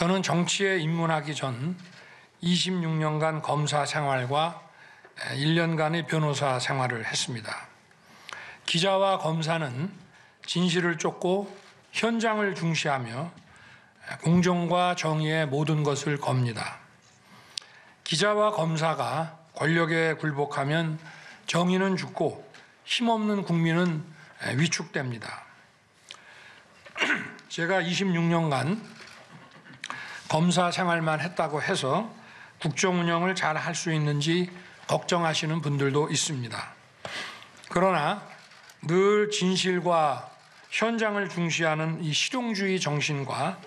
저는 정치에 입문하기 전 26년간 검사 생활과 1년간의 변호사 생활을 했습니다. 기자와 검사는 진실을 쫓고 현장을 중시하며 공정과 정의의 모든 것을 겁니다. 기자와 검사가 권력에 굴복하면 정의는 죽고 힘없는 국민은 위축됩니다. 제가 26년간 검사 생활만 했다고 해서 국정 운영을 잘 할 수 있는지 걱정하시는 분들도 있습니다. 그러나 늘 진실과 현장을 중시하는 이 실용주의 정신과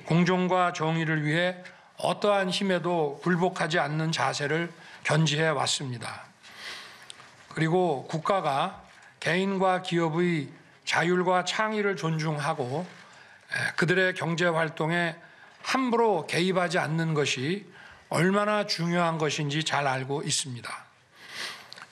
공정과 정의를 위해 어떠한 힘에도 굴복하지 않는 자세를 견지해 왔습니다. 그리고 국가가 개인과 기업의 자율과 창의를 존중하고 그들의 경제활동에 함부로 개입하지 않는 것이 얼마나 중요한 것인지 잘 알고 있습니다.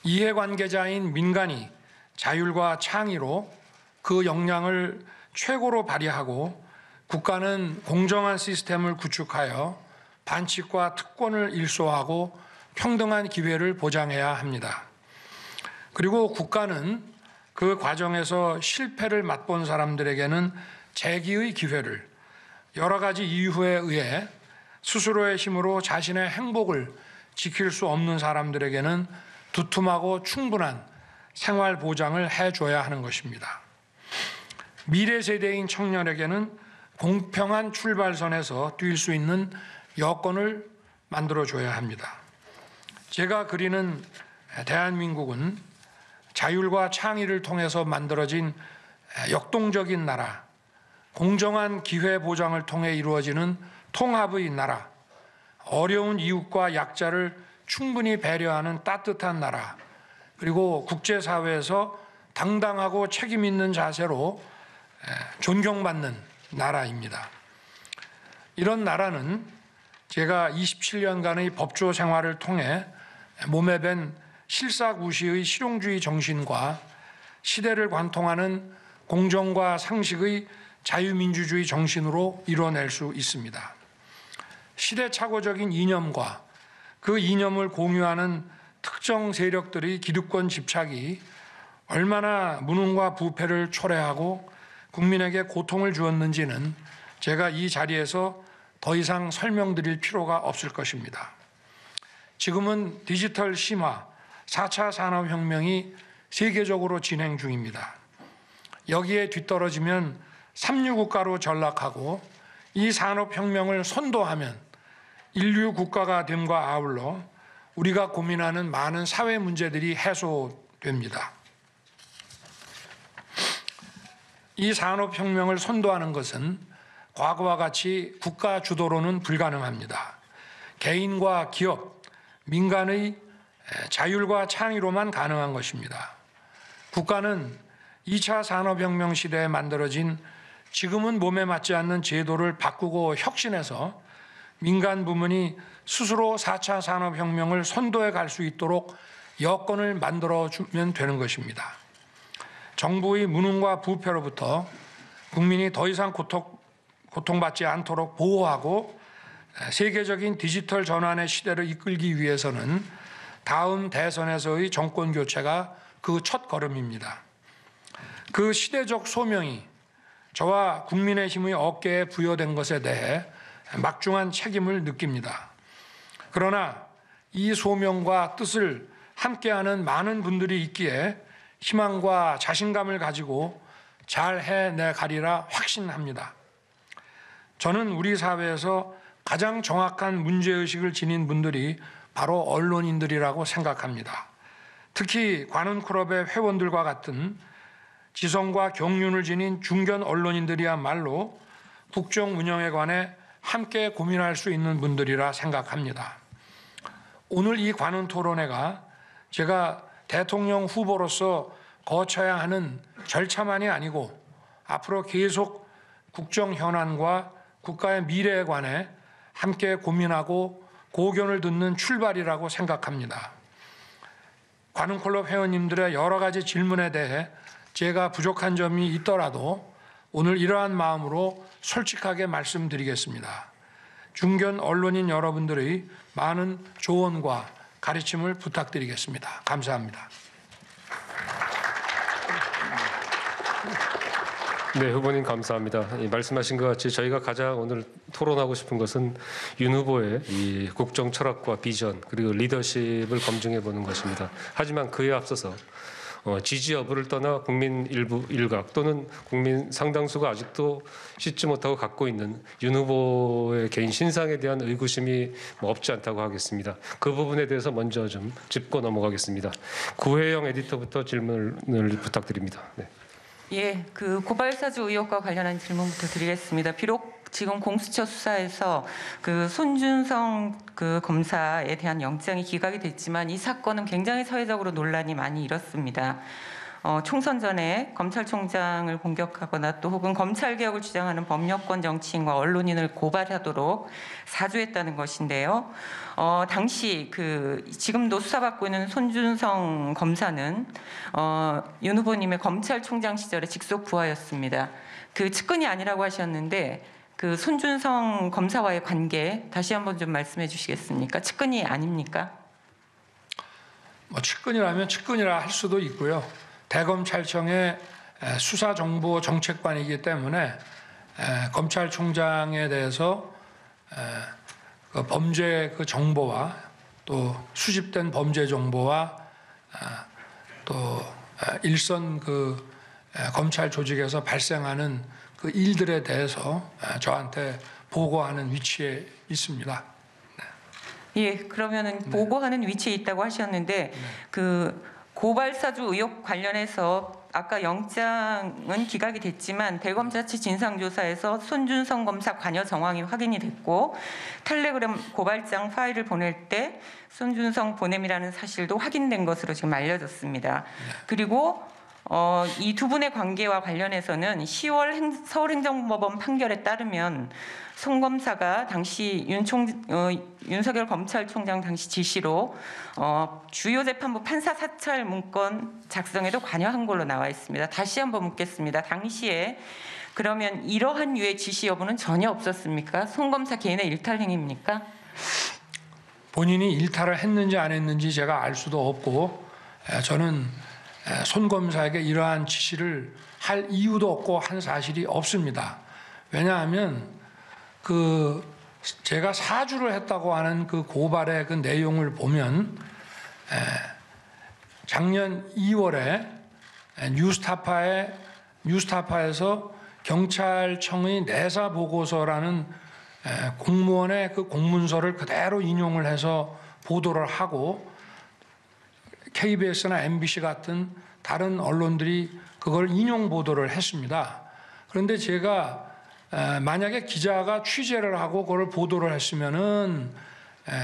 이해관계자인 민간이 자율과 창의로 그 역량을 최고로 발휘하고 국가는 공정한 시스템을 구축하여 반칙과 특권을 일소하고 평등한 기회를 보장해야 합니다. 그리고 국가는 그 과정에서 실패를 맛본 사람들에게는 재기의 기회를, 여러 가지 이유에 의해 스스로의 힘으로 자신의 행복을 지킬 수 없는 사람들에게는 두툼하고 충분한 생활 보장을 해줘야 하는 것입니다. 미래 세대인 청년에게는 공평한 출발선에서 뛸 수 있는 여건을 만들어줘야 합니다. 제가 그리는 대한민국은 자율과 창의를 통해서 만들어진 역동적인 나라, 공정한 기회 보장을 통해 이루어지는 통합의 나라, 어려운 이웃과 약자를 충분히 배려하는 따뜻한 나라, 그리고 국제사회에서 당당하고 책임 있는 자세로 존경받는 나라입니다. 이런 나라는 제가 27년간의 법조 생활을 통해 몸에 밴 실사구시의 실용주의 정신과 시대를 관통하는 공정과 상식의 자유민주주의 정신으로 이뤄낼 수 있습니다. 시대착오적인 이념과 그 이념을 공유하는 특정 세력들의 기득권 집착이 얼마나 무능과 부패를 초래하고 국민에게 고통을 주었는지는 제가 이 자리에서 더 이상 설명드릴 필요가 없을 것입니다. 지금은 디지털 심화, 4차 산업혁명이 세계적으로 진행 중입니다. 여기에 뒤떨어지면 삼류국가로 전락하고 이 산업혁명을 선도하면 인류 국가가 됨과 아울러 우리가 고민하는 많은 사회 문제들이 해소됩니다. 이 산업혁명을 선도하는 것은 과거와 같이 국가 주도로는 불가능합니다. 개인과 기업, 민간의 자율과 창의로만 가능한 것입니다. 국가는 2차 산업혁명 시대에 만들어진 지금은 몸에 맞지 않는 제도를 바꾸고 혁신해서 민간 부문이 스스로 4차 산업혁명을 선도해 갈 수 있도록 여건을 만들어주면 되는 것입니다. 정부의 무능과 부패로부터 국민이 더 이상 고통받지 않도록 보호하고 세계적인 디지털 전환의 시대를 이끌기 위해서는 다음 대선에서의 정권 교체가 그 첫 걸음입니다. 그 시대적 소명이 저와 국민의힘의 어깨에 부여된 것에 대해 막중한 책임을 느낍니다. 그러나 이 소명과 뜻을 함께하는 많은 분들이 있기에 희망과 자신감을 가지고 잘 해내가리라 확신합니다. 저는 우리 사회에서 가장 정확한 문제의식을 지닌 분들이 바로 언론인들이라고 생각합니다. 특히 관훈클럽의 회원들과 같은 지성과 경륜을 지닌 중견 언론인들이야말로 국정 운영에 관해 함께 고민할 수 있는 분들이라 생각합니다. 오늘 이 관훈 토론회가 제가 대통령 후보로서 거쳐야 하는 절차만이 아니고 앞으로 계속 국정 현안과 국가의 미래에 관해 함께 고민하고 고견을 듣는 출발이라고 생각합니다. 관훈클럽 회원님들의 여러 가지 질문에 대해 제가 부족한 점이 있더라도 오늘 이러한 마음으로 솔직하게 말씀드리겠습니다. 중견 언론인 여러분들의 많은 조언과 가르침을 부탁드리겠습니다. 감사합니다. 네, 후보님 감사합니다. 말씀하신 것 같이 저희가 가장 오늘 토론하고 싶은 것은 윤 후보의 이 국정 철학과 비전 그리고 리더십을 검증해 보는 것입니다. 하지만 그에 앞서서 지지 여부를 떠나 국민 일각 또는 국민 상당수가 아직도 씻지 못하고 갖고 있는 윤 후보의 개인 신상에 대한 의구심이 없지 않다고 하겠습니다. 그 부분에 대해서 먼저 좀 짚고 넘어가겠습니다. 구혜영 에디터부터 질문을 부탁드립니다. 네. 예, 그 고발사주 의혹과 관련한 질문부터 드리겠습니다. 비록 지금 공수처 수사에서 그 손준성 그 검사에 대한 영장이 기각이 됐지만 이 사건은 굉장히 사회적으로 논란이 많이 일었습니다. 총선 전에 검찰총장을 공격하거나 또 혹은 검찰 개혁을 주장하는 법여권 정치인과 언론인을 고발하도록 사주했다는 것인데요. 당시 지금도 수사받고 있는 손준성 검사는 윤 후보님의 검찰총장 시절에 직속 부하였습니다. 그 측근이 아니라고 하셨는데 그 손준성 검사와의 관계 다시 한번 좀 말씀해 주시겠습니까? 측근이 아닙니까? 뭐 측근이라면 측근이라 할 수도 있고요. 대검찰청의 수사정보 정책관이기 때문에 검찰총장에 대해서 그 범죄 그 정보와 또 수집된 범죄 정보와 또 일선 그 검찰 조직에서 발생하는 그 일들에 대해서 저한테 보고하는 위치에 있습니다. 네. 예, 그러면은 보고하는 위치에 있다고 하셨는데 그 고발사주 의혹 관련해서 아까 영장은 기각이 됐지만 대검자치 진상조사에서 손준성 검사 관여 정황이 확인이 됐고 텔레그램 고발장 파일을 보낼 때 손준성 보냄이라는 사실도 확인된 것으로 지금 알려졌습니다. 그리고 이 두 분의 관계와 관련해서는 10월 서울행정법원 판결에 따르면 송 검사가 당시 윤석열 검찰총장 당시 지시로 주요 재판부 판사 사찰 문건 작성에도 관여한 걸로 나와 있습니다. 다시 한번 묻겠습니다. 당시에 그러면 이러한 유의 지시 여부는 전혀 없었습니까? 송 검사 개인의 일탈 행위입니까? 본인이 일탈을 했는지 안 했는지 제가 알 수도 없고 저는 손 검사에게 이러한 지시를 할 이유도 없고 한 사실이 없습니다. 왜냐하면 제가 사주를 했다고 하는 그 고발의 그 내용을 보면 작년 2월에 뉴스타파에서 경찰청의 내사 보고서라는 공무원의 그 공문서를 그대로 인용을 해서 보도를 하고 KBS나 MBC 같은 다른 언론들이 그걸 인용 보도를 했습니다. 그런데 제가 만약에 기자가 취재를 하고 그걸 보도를 했으면은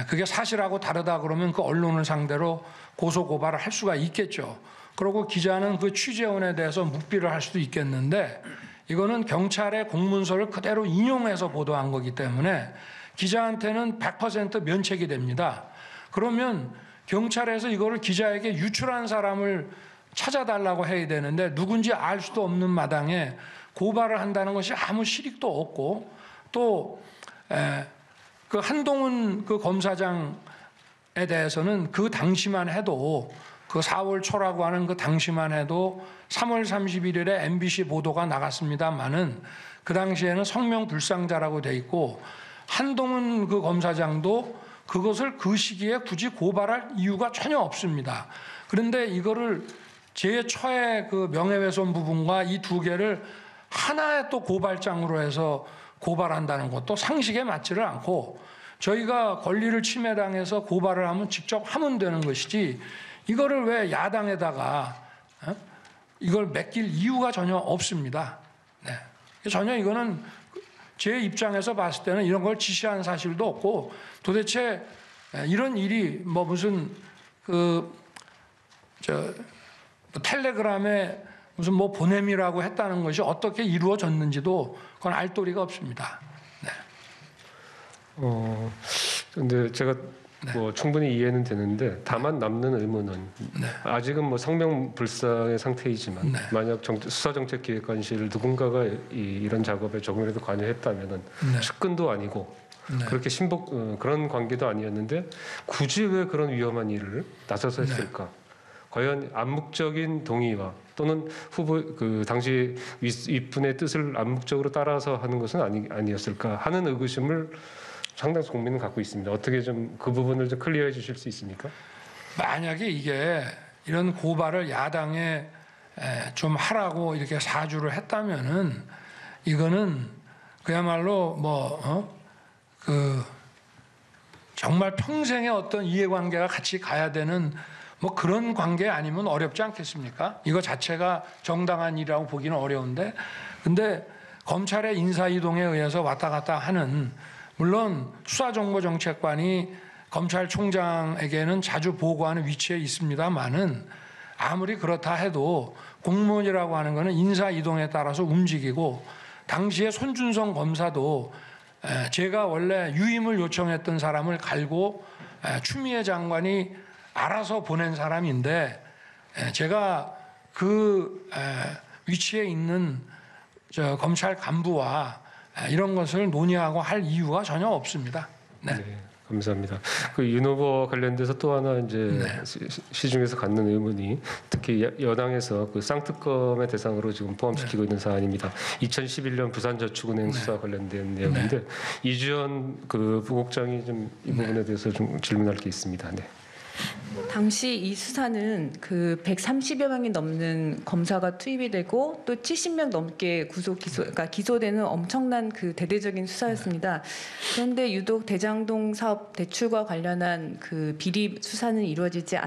그게 사실하고 다르다 그러면 그 언론을 상대로 고소 고발을 할 수가 있겠죠. 그리고 기자는 그 취재원에 대해서 묵비를 할 수도 있겠는데 이거는 경찰의 공문서를 그대로 인용해서 보도한 거기 때문에 기자한테는 100% 면책이 됩니다. 그러면 경찰에서 이거를 기자에게 유출한 사람을 찾아달라고 해야 되는데 누군지 알 수도 없는 마당에 고발을 한다는 것이 아무 실익도 없고 또 그 한동훈 그 검사장에 대해서는 그 당시만 해도 그 4월 초라고 하는 그 당시만 해도 3월 31일에 MBC 보도가 나갔습니다만은 그 당시에는 성명불상자라고 돼 있고 한동훈 그 검사장도 그것을 그 시기에 굳이 고발할 이유가 전혀 없습니다. 그런데 이거를 제 처의 그 명예훼손 부분과 이 두 개를 하나의 또 고발장으로 해서 고발한다는 것도 상식에 맞지를 않고 저희가 권리를 침해당해서 고발을 하면 직접 하면 되는 것이지 이거를 왜 야당에다가 이걸 맡길 이유가 전혀 없습니다. 네. 전혀 이거는 제 입장에서 봤을 때는 이런 걸 지시한 사실도 없고 도대체 이런 일이 뭐 무슨 텔레그램에 무슨 뭐 보냄이라고 했다는 것이 어떻게 이루어졌는지도 그건 알 도리가 없습니다. 네. 근데 제가 네. 뭐 충분히 이해는 되는데 다만 남는 의문은 네. 아직은 뭐 성명불상의 상태이지만 네. 만약 수사정책기획관실 누군가가 이런 작업에 조금이라도 관여했다면은 네. 측근도 아니고 네. 그렇게 그런 관계도 아니었는데 굳이 왜 그런 위험한 일을 나서서 했을까? 과연 암묵적인 동의와 또는 후보 당시 윗분의 뜻을 암묵적으로 따라서 하는 것은 아니었을까 하는 의구심을 상당수 국민은 갖고 있습니다. 어떻게 좀 그 부분을 좀 클리어해 주실 수 있습니까? 만약에 이게 이런 고발을 야당에 좀 하라고 이렇게 사주를 했다면은 이거는 그야말로 정말 평생의 어떤 이해관계가 같이 가야 되는 뭐 그런 관계 아니면 어렵지 않겠습니까? 이거 자체가 정당한 일이라고 보기는 어려운데, 근데 검찰의 인사이동에 의해서 왔다 갔다 하는, 물론 수사정보정책관이 검찰총장에게는 자주 보고하는 위치에 있습니다만은 아무리 그렇다 해도 공무원이라고 하는 것은 인사이동에 따라서 움직이고, 당시에 손준성 검사도 제가 원래 유임을 요청했던 사람을 갈고 추미애 장관이 알아서 보낸 사람인데, 제가 그 위치에 있는 검찰 간부와 이런 것을 논의하고 할 이유가 전혀 없습니다. 네. 네, 감사합니다. 그 윤 후보와 관련돼서 또 하나 이제 네. 시중에서 갖는 의문이 특히 여당에서 그 쌍특검의 대상으로 지금 포함시키고 있는 사안입니다. 2011년 부산저축은행 수사 관련된 내용인데 이주연 그 부국장이 좀 이 부분에 대해서 좀 질문할 게 있습니다. 네. 당시 이 수사는 그 130여 명이 넘는 검사가 투입이 되고 또 70명 넘게 그러니까 기소되는 엄청난 그 대대적인 수사였습니다. 그런데 유독 대장동 사업 대출과 관련한 그 비리 수사는 이루어지지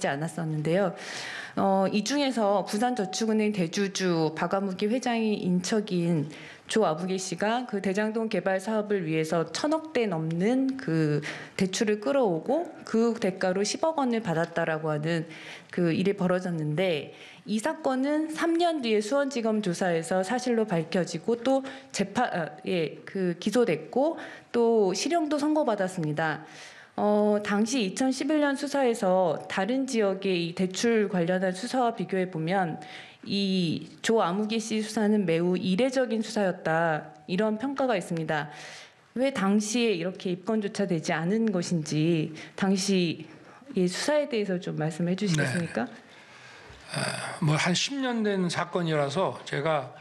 않았었는데요. 이 중에서 부산저축은행 대주주 박아무기 회장이 인척인 조 아무개 씨가 그 대장동 개발 사업을 위해서 1,000억대 넘는 그 대출을 끌어오고 그 대가로 10억 원을 받았다라고 하는 그 일이 벌어졌는데, 이 사건은 3년 뒤에 수원지검 조사에서 사실로 밝혀지고 또 기소됐고 또 실형도 선고받았습니다. 당시 2011년 수사에서 다른 지역의 이 대출 관련한 수사와 비교해 보면 이 조 아무개 씨 수사는 매우 이례적인 수사였다, 이런 평가가 있습니다. 왜 당시에 이렇게 입건조차 되지 않은 것인지 당시 이 수사에 대해서 좀 말씀해 주시겠습니까? 네. 뭐 한 10년 된 사건이라서 제가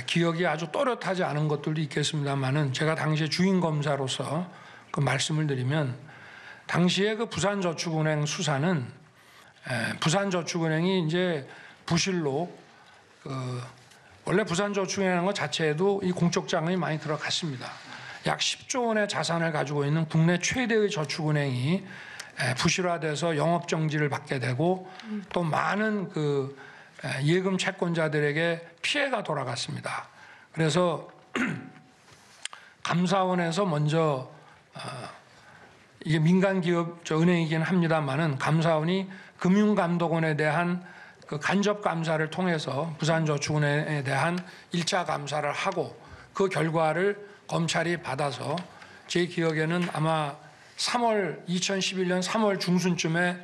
기억이 아주 또렷하지 않은 것들도 있겠습니다만은, 제가 당시에 주인 검사로서 그 말씀을 드리면, 당시에 그 부산저축은행 수사는 부산저축은행이 이제 부실로 원래 부산저축은행인 것 자체에도 이 공적 자금이 많이 들어갔습니다. 약 10조 원의 자산을 가지고 있는 국내 최대의 저축은행이 부실화돼서 영업 정지를 받게 되고 또 많은 그 예금 채권자들에게 피해가 돌아갔습니다. 그래서 감사원에서 먼저 이게 민간 기업 은행이긴 합니다만은 감사원이 금융감독원에 대한 그 간접 감사를 통해서 부산저축은행에 대한 1차 감사를 하고, 그 결과를 검찰이 받아서 제 기억에는 아마 2011년 3월 중순쯤에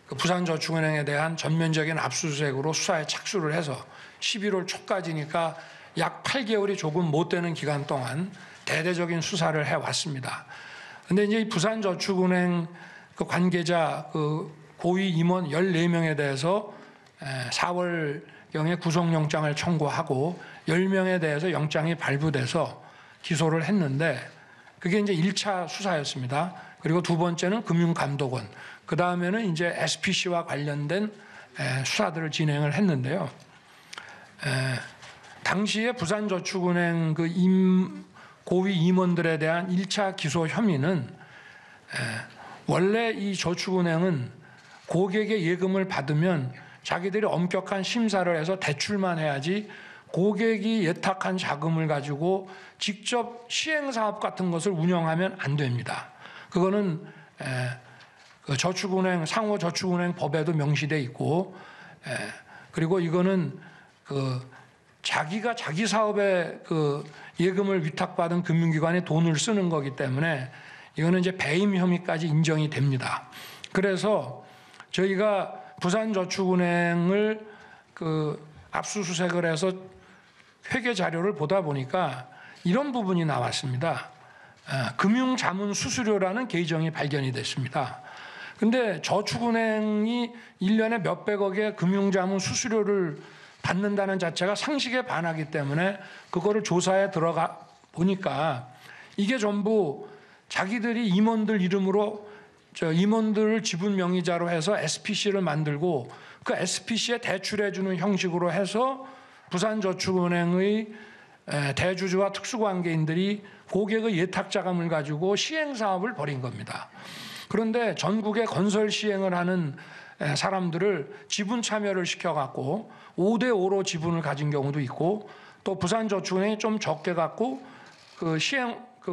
그 부산저축은행에 대한 전면적인 압수수색으로 수사에 착수를 해서 11월 초까지니까 약 8개월이 조금 못 되는 기간 동안 대대적인 수사를 해왔습니다. 근데 이제 이 부산저축은행 그 관계자 그 고위 임원 14명에 대해서 4월경에 구속영장을 청구하고 10명에 대해서 영장이 발부돼서 기소를 했는데, 그게 이제 1차 수사였습니다. 그리고 두 번째는 금융감독원, 그 다음에는 이제 SPC와 관련된 수사들을 진행을 했는데요. 당시에 부산저축은행 그 고위 임원들에 대한 1차 기소 혐의는 원래 이 저축은행은 고객의 예금을 받으면 자기들이 엄격한 심사를 해서 대출만 해야지 고객이 예탁한 자금을 가지고 직접 시행사업 같은 것을 운영하면 안 됩니다. 그거는 그 저축은행 상호저축은행 법에도 명시돼 있고, 그리고 이거는 그 자기가 자기 사업에 그 예금을 위탁받은 금융기관에 돈을 쓰는 거기 때문에 이거는 이제 배임 혐의까지 인정이 됩니다. 그래서 저희가 부산저축은행을 그 압수수색을 해서 회계 자료를 보다 보니까 이런 부분이 나왔습니다. 금융자문수수료라는 계정이 발견이 됐습니다. 근데 저축은행이 1년에 몇백억의 금융자문수수료를 받는다는 자체가 상식에 반하기 때문에 그거를 조사에 들어가 보니까 이게 전부 자기들이 임원들 이름으로 임원들을 지분 명의자로 해서 SPC를 만들고 그 SPC에 대출해주는 형식으로 해서 부산저축은행의 대주주와 특수관계인들이 고객의 예탁자금을 가지고 시행사업을 벌인 겁니다. 그런데 전국에 건설 시행을 하는 사람들을 지분 참여를 시켜갖고 5대5로 지분을 가진 경우도 있고 또 부산저축은행이 좀 적게 갖고 그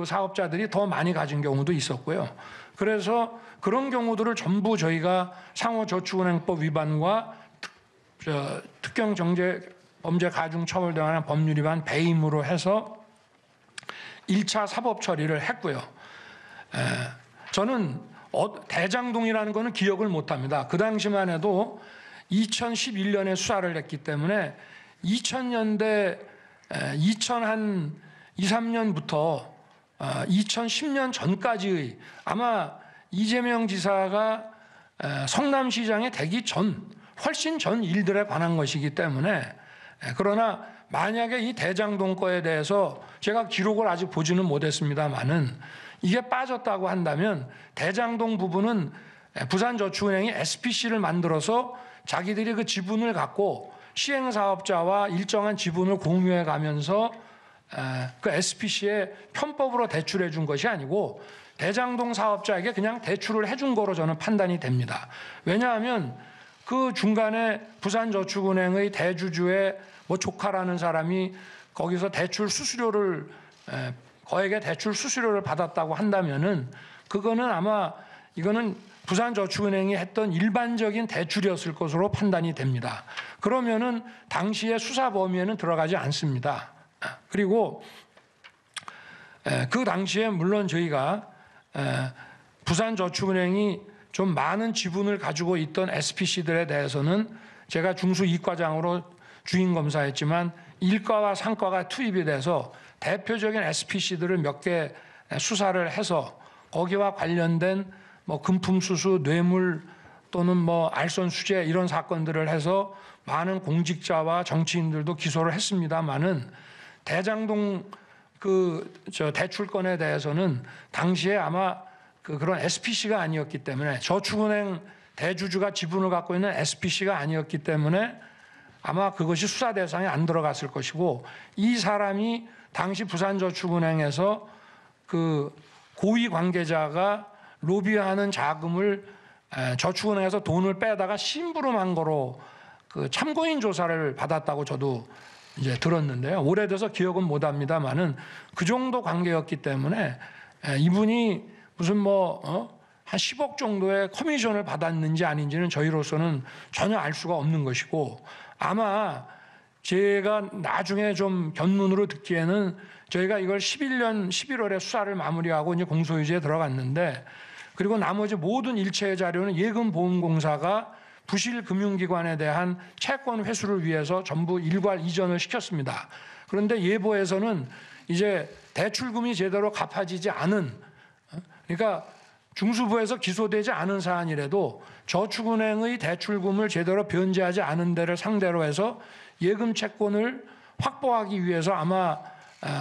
사업자들이 더 많이 가진 경우도 있었고요. 그래서 그런 경우들을 전부 저희가 상호저축은행법 위반과 특경경제범죄 가중처벌 등하는 법률 위반 배임으로 해서 1차 사법 처리를 했고요. 저는 대장동이라는 거는 기억을 못합니다. 그 당시만 해도 2011년에 수사를 했기 때문에 2000년대 2000한 2, 3년부터 2010년 전까지의 아마 이재명 지사가 성남시장에 되기 전 훨씬 전 일들에 관한 것이기 때문에 그러나 만약에 이 대장동 거에 대해서 제가 기록을 아직 보지는 못했습니다만은 이게 빠졌다고 한다면 대장동 부분은 부산저축은행이 SPC를 만들어서 자기들이 그 지분을 갖고 시행사업자와 일정한 지분을 공유해 가면서 그 SPC에 편법으로 대출해 준 것이 아니고 대장동 사업자에게 그냥 대출을 해준 거로 저는 판단이 됩니다. 왜냐하면 그 중간에 부산저축은행의 대주주의 조카라는 사람이 거기서 대출 수수료를 거액의 대출 수수료를 받았다고 한다면은 그거는 아마 이거는 부산저축은행이 했던 일반적인 대출이었을 것으로 판단이 됩니다. 그러면은 당시의 수사 범위에는 들어가지 않습니다. 그리고 그 당시에 물론 저희가 부산저축은행이 좀 많은 지분을 가지고 있던 SPC들에 대해서는 제가 중수 이과장으로 주인 검사했지만 일과와 상과가 투입이 돼서 대표적인 SPC들을 몇 개 수사를 해서 거기와 관련된 금품수수, 뇌물 또는 알선수재 이런 사건들을 해서 많은 공직자와 정치인들도 기소를 했습니다만은 대장동 대출건에 대해서는 당시에 아마 그런 SPC가 아니었기 때문에 저축은행 대주주가 지분을 갖고 있는 SPC가 아니었기 때문에 아마 그것이 수사 대상에 안 들어갔을 것이고 이 사람이 당시 부산저축은행에서 그 고위 관계자가 로비하는 자금을 저축은행에서 돈을 빼다가 심부름한 거로 그 참고인 조사를 받았다고 저도 이제 들었는데요. 오래돼서 기억은 못합니다만은 그 정도 관계였기 때문에 이분이 무슨 한 10억 정도의 커미션을 받았는지 아닌지는 저희로서는 전혀 알 수가 없는 것이고 아마 제가 나중에 좀 견문으로 듣기에는 저희가 이걸 11년 11월에 수사를 마무리하고 이제 공소유지에 들어갔는데 그리고 나머지 모든 일체의 자료는 예금보험공사가 부실 금융기관에 대한 채권 회수를 위해서 전부 일괄 이전을 시켰습니다. 그런데 예보에서는 이제 대출금이 제대로 갚아지지 않은 그러니까 중수부에서 기소되지 않은 사안이라도 저축은행의 대출금을 제대로 변제하지 않은 데를 상대로 해서 예금 채권을 확보하기 위해서 아마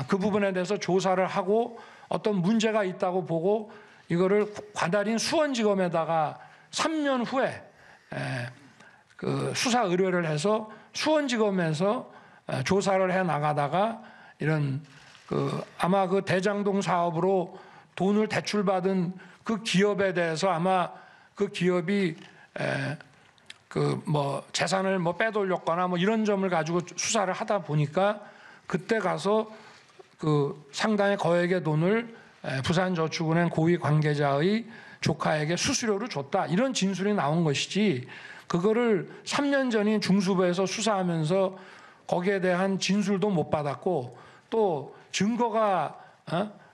그 부분에 대해서 조사를 하고 어떤 문제가 있다고 보고 이거를 관할인 수원지검에다가 3년 후에 그 수사 의뢰를 해서 수원지검에서 조사를 해 나가다가 이런 아마 그 대장동 사업으로 돈을 대출받은 그 기업에 대해서 아마 그 기업이 재산을 빼돌렸거나 이런 점을 가지고 수사를 하다 보니까 그때 가서 그 상당히 거액의 돈을 부산저축은행 고위 관계자의 조카에게 수수료를 줬다 이런 진술이 나온 것이지 그거를 3년 전인 중수부에서 수사하면서 거기에 대한 진술도 못 받았고 또 증거가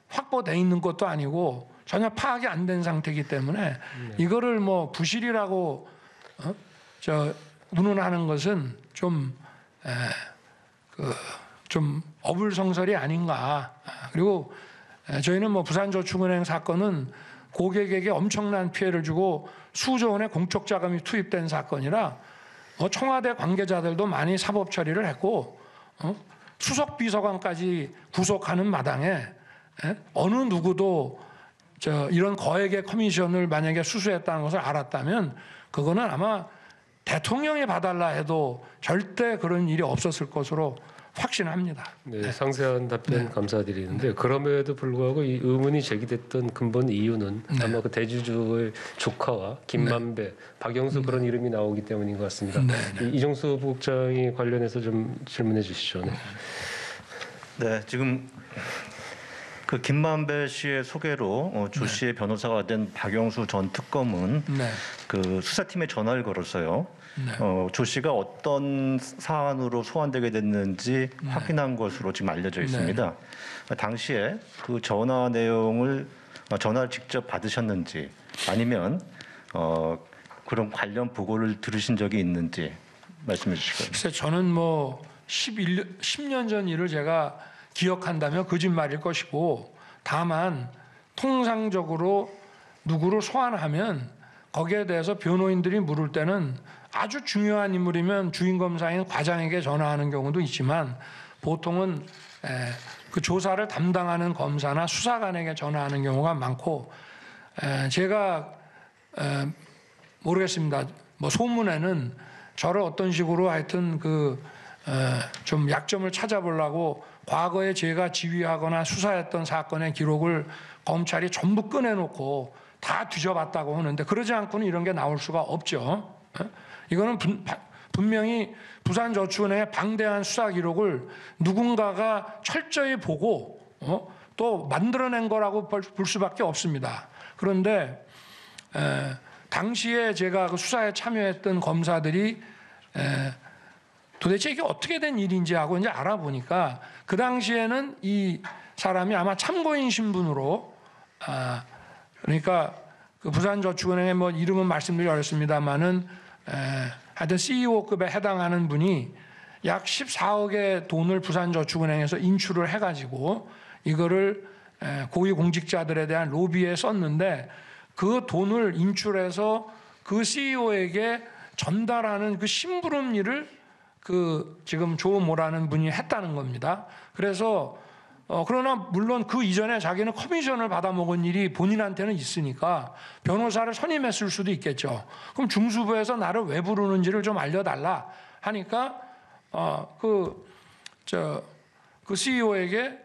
확보돼 있는 것도 아니고 전혀 파악이 안 된 상태이기 때문에 이거를 부실이라고 운운하는 것은 좀 좀 어불성설이 아닌가. 그리고 저희는 뭐 부산저축은행 사건은 고객에게 엄청난 피해를 주고 수조 원의 공적 자금이 투입된 사건이라 청와대 관계자들도 많이 사법 처리를 했고 수석 비서관까지 구속하는 마당에 어느 누구도 이런 거액의 커미션을 만약에 수수했다는 것을 알았다면 그거는 아마 대통령이 봐달라 해도 절대 그런 일이 없었을 것으로 확신합니다. 네, 상세한 답변 감사드리는데 그럼에도 불구하고 이 의문이 제기됐던 근본 이유는 아마 그 대주주의 조카와 김만배, 박영수 그런 이름이 나오기 때문인 것 같습니다. 이종수 부국장이 관련해서 좀 질문해 주시죠. 네. 네, 지금 그 김만배 씨의 소개로 조 씨의 변호사가 된 박영수 전 특검은 그 수사팀에 전화를 걸었어요. 조 씨가 어떤 사안으로 소환되게 됐는지 확인한 것으로 지금 알려져 있습니다. 당시에 그 전화 내용을 전화를 직접 받으셨는지 아니면 그런 관련 보고를 들으신 적이 있는지 말씀해 주시고요. 글쎄 저는 뭐 10년 전 일을 제가 기억한다면 거짓말일 것이고 다만 통상적으로 누구를 소환하면 거기에 대해서 변호인들이 물을 때는 아주 중요한 인물이면 주임검사인 과장에게 전화하는 경우도 있지만 보통은 그 조사를 담당하는 검사나 수사관에게 전화하는 경우가 많고 제가 모르겠습니다. 뭐 소문에는 저를 어떤 식으로 하여튼 좀 약점을 찾아보려고 과거에 제가 지휘하거나 수사했던 사건의 기록을 검찰이 전부 꺼내놓고 다 뒤져봤다고 하는데 그러지 않고는 이런 게 나올 수가 없죠. 이거는 분명히 부산저축은행의 방대한 수사 기록을 누군가가 철저히 보고 또 만들어낸 거라고 볼 수밖에 없습니다. 그런데 당시에 제가 그 수사에 참여했던 검사들이 도대체 이게 어떻게 된 일인지 하고 이제 알아보니까 그 당시에는 이 사람이 아마 참고인 신분으로 그러니까 그 부산저축은행의 뭐 이름은 말씀드리기 어렵습니다만은 하여튼 CEO급에 해당하는 분이 약 14억의 돈을 부산저축은행에서 인출을 해가지고 이거를 고위공직자들에 대한 로비에 썼는데 그 돈을 인출해서 그 CEO에게 전달하는 그 심부름 일을 지금 조 모라는 분이 했다는 겁니다. 그래서 그러나 물론 그 이전에 자기는 커미션을 받아먹은 일이 본인한테는 있으니까 변호사를 선임했을 수도 있겠죠. 그럼 중수부에서 나를 왜 부르는지를 좀 알려달라 하니까 그 CEO에게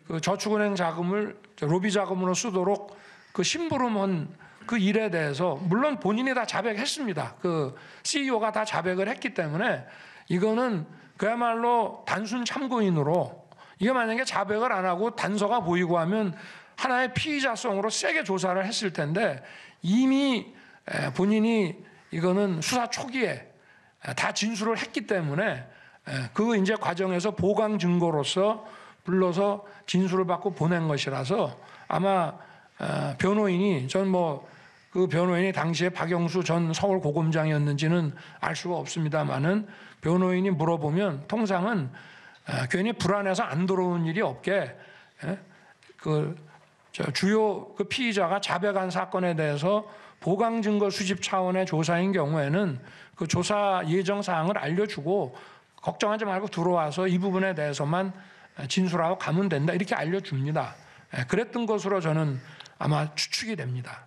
그 저축은행 자금을 로비 자금으로 쓰도록 그 심부름한 그 일에 대해서 물론 본인이 다 자백했습니다. 그 CEO가 다 자백을 했기 때문에 이거는 그야말로 단순 참고인으로 이게 만약에 자백을 안 하고 단서가 보이고 하면 하나의 피의자성으로 세게 조사를 했을 텐데 이미 본인이 이거는 수사 초기에 다 진술을 했기 때문에 그 이제 과정에서 보강 증거로서 불러서 진술을 받고 보낸 것이라서 아마 변호인이 전 뭐 그 변호인이 당시에 박영수 전 서울고검장이었는지는 알 수가 없습니다만은 변호인이 물어보면 통상은 괜히 불안해서 안 들어온 일이 없게 주요 그 피의자가 자백한 사건에 대해서 보강 증거 수집 차원의 조사인 경우에는 그 조사 예정 사항을 알려주고 걱정하지 말고 들어와서 이 부분에 대해서만 진술하고 가면 된다 이렇게 알려줍니다. 그랬던 것으로 저는 아마 추측이 됩니다.